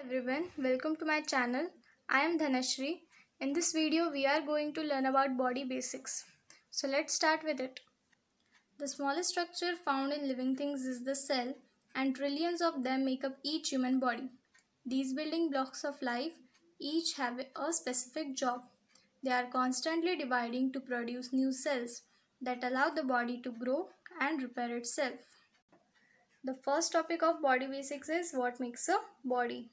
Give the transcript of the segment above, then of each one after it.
Everyone, welcome to my channel. I am Dhanashri. In this video, we are going to learn about body basics. So let's start with it. The smallest structure found in living things is the cell, and trillions of them make up each human body. These building blocks of life each have a specific job. They are constantly dividing to produce new cells that allow the body to grow and repair itself. The first topic of body basics is what makes a body.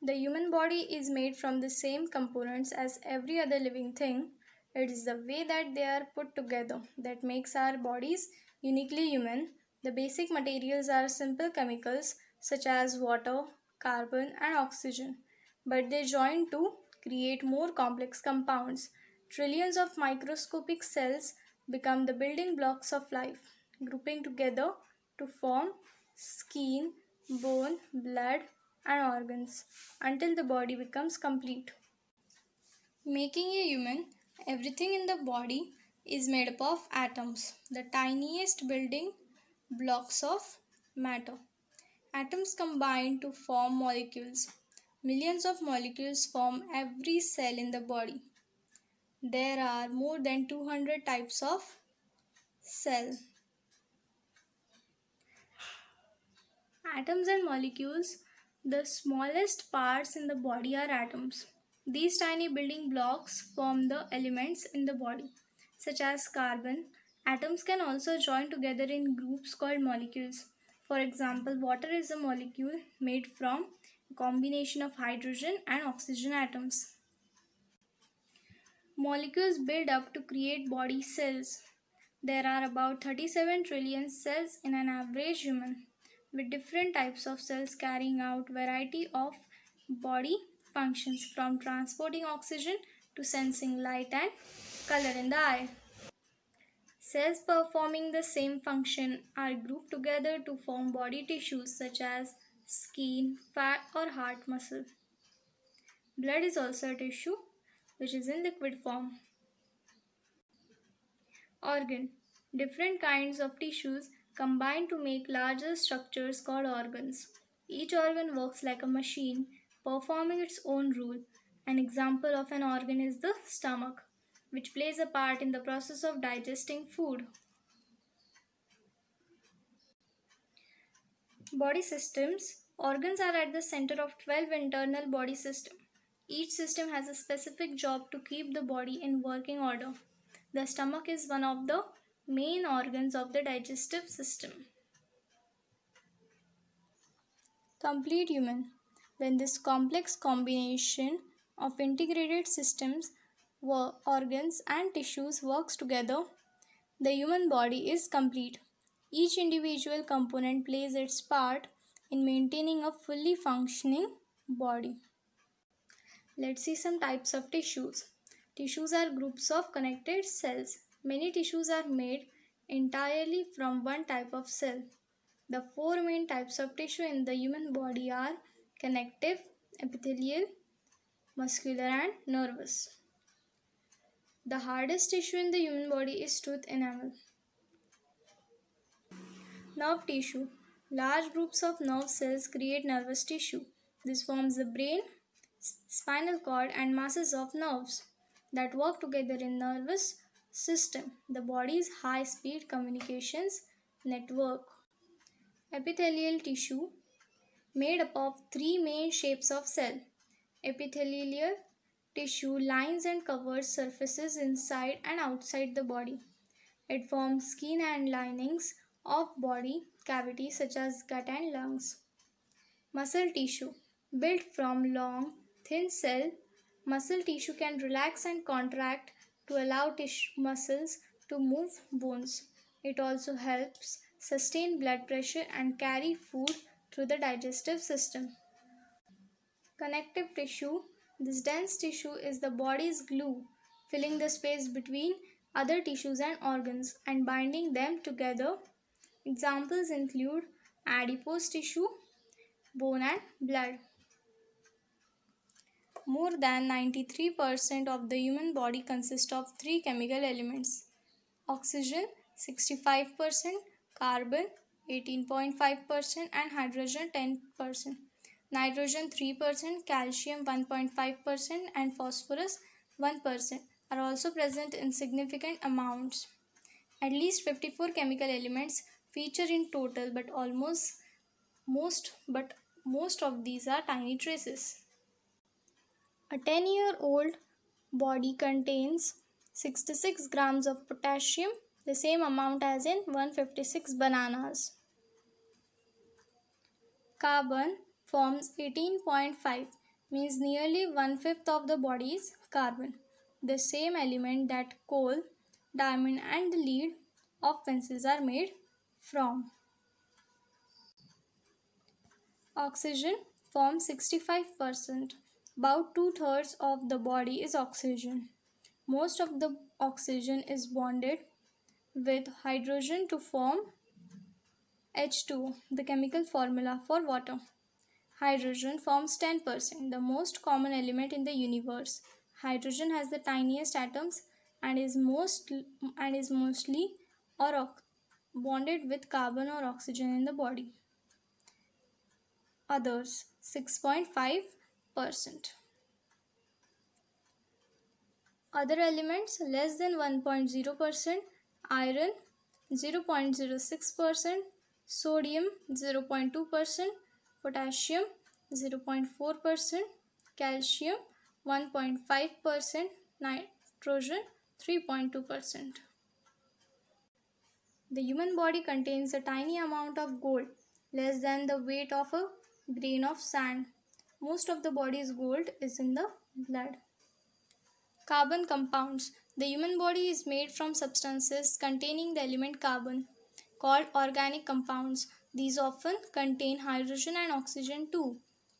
The human body is made from the same components as every other living thing. It is the way that they are put together that makes our bodies uniquely human. The basic materials are simple chemicals such as water, carbon, and oxygen, but they join to create more complex compounds. Trillions of microscopic cells become the building blocks of life, grouping together to form skin, bone, blood, and organs until the body becomes complete. Making a human, everything in the body is made up of atoms, the tiniest building blocks of matter. Atoms combine to form molecules. Millions of molecules form every cell in the body. There are more than 200 types of cell. Atoms and molecules. The smallest parts in the body are atoms. These tiny building blocks form the elements in the body, such as carbon. Atoms can also join together in groups called molecules. For example, water is a molecule made from a combination of hydrogen and oxygen atoms. Molecules build up to create body cells. There are about 37 trillion cells in an average human, with different types of cells carrying out variety of body functions from transporting oxygen to sensing light and color in the eye. Cells performing the same function are grouped together to form body tissues such as skin, fat or heart muscle. Blood is also a tissue which is in liquid form. Organ. Different kinds of tissues combine to make larger structures called organs. Each organ works like a machine, performing its own rule. An example of an organ is the stomach, which plays a part in the process of digesting food. Body systems. Organs are at the center of 12 internal body systems. Each system has a specific job to keep the body in working order. The stomach is one of the main organs of the digestive system. Complete human. When this complex combination of integrated systems, organs and tissues works together, the human body is complete. Each individual component plays its part in maintaining a fully functioning body. Let's see some types of tissues. Tissues are groups of connected cells. Many tissues are made entirely from one type of cell. The four main types of tissue in the human body are connective, epithelial, muscular, and nervous. The hardest tissue in the human body is tooth enamel. Nerve tissue. Large groups of nerve cells create nervous tissue. This forms the brain, spinal cord, and masses of nerves that work together in nervous system, the body's high-speed communications network. Epithelial tissue made up of three main shapes of cell. Epithelial tissue lines and covers surfaces inside and outside the body. It forms skin and linings of body cavities such as gut and lungs. Muscle tissue built from long, thin cell. Muscle tissue can relax and contract to allow muscles to move bones. It also helps sustain blood pressure and carry food through the digestive system. Connective tissue. This dense tissue is the body's glue, filling the space between other tissues and organs and binding them together. Examples include adipose tissue, bone and blood. More than 93% of the human body consists of three chemical elements: oxygen 65%, carbon 18.5%, and hydrogen 10%. Nitrogen 3%, calcium 1.5%, and phosphorus 1% are also present in significant amounts. At least 54 chemical elements feature in total, but most of these are tiny traces. A 10-year-old body contains 66 grams of potassium, the same amount as in 156 bananas. Carbon forms 18.5, means nearly one-fifth of the body is carbon, the same element that coal, diamond and the lead of pencils are made from. Oxygen forms 65%. About two-thirds of the body is oxygen. Most of the oxygen is bonded with hydrogen to form H2O, the chemical formula for water. Hydrogen forms 10%, the most common element in the universe. Hydrogen has the tiniest atoms and is mostly bonded with carbon or oxygen in the body. Others 6.5%. Other elements less than 1.0%, iron 0.06%, sodium 0.2%, potassium 0.4%, calcium 1.5%, nitrogen 3.2%. The human body contains a tiny amount of gold, less than the weight of a grain of sand. Most of the body's gold is in the blood. Carbon compounds. The human body is made from substances containing the element carbon, called organic compounds. These often contain hydrogen and oxygen too.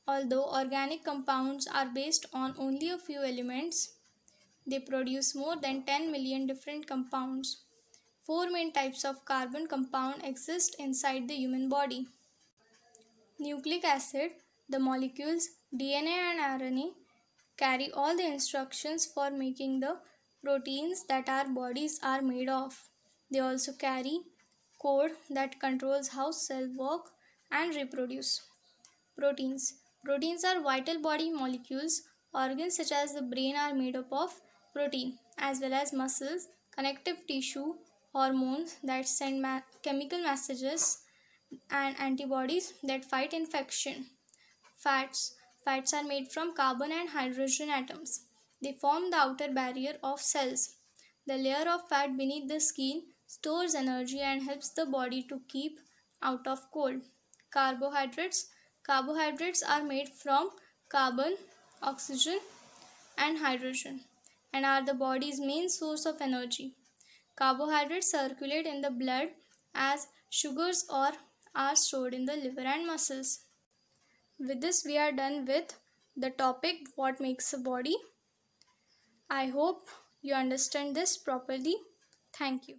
Although organic compounds are based on only a few elements, they produce more than 10 million different compounds. 4 main types of carbon compound exist inside the human body. Nucleic acid, the molecules DNA and RNA, carry all the instructions for making the proteins that our bodies are made of. They also carry code that controls how cells work and reproduce. Proteins. Proteins are vital body molecules. Organs such as the brain are made up of protein, as well as muscles, connective tissue, hormones that send chemical messages, and antibodies that fight infection. Fats. Fats are made from carbon and hydrogen atoms. They form the outer barrier of cells. The layer of fat beneath the skin stores energy and helps the body to keep out of cold. Carbohydrates. Carbohydrates are made from carbon, oxygen, and hydrogen and are the body's main source of energy. Carbohydrates circulate in the blood as sugars or are stored in the liver and muscles. With this, we are done with the topic what makes a body. I hope you understand this properly. Thank you.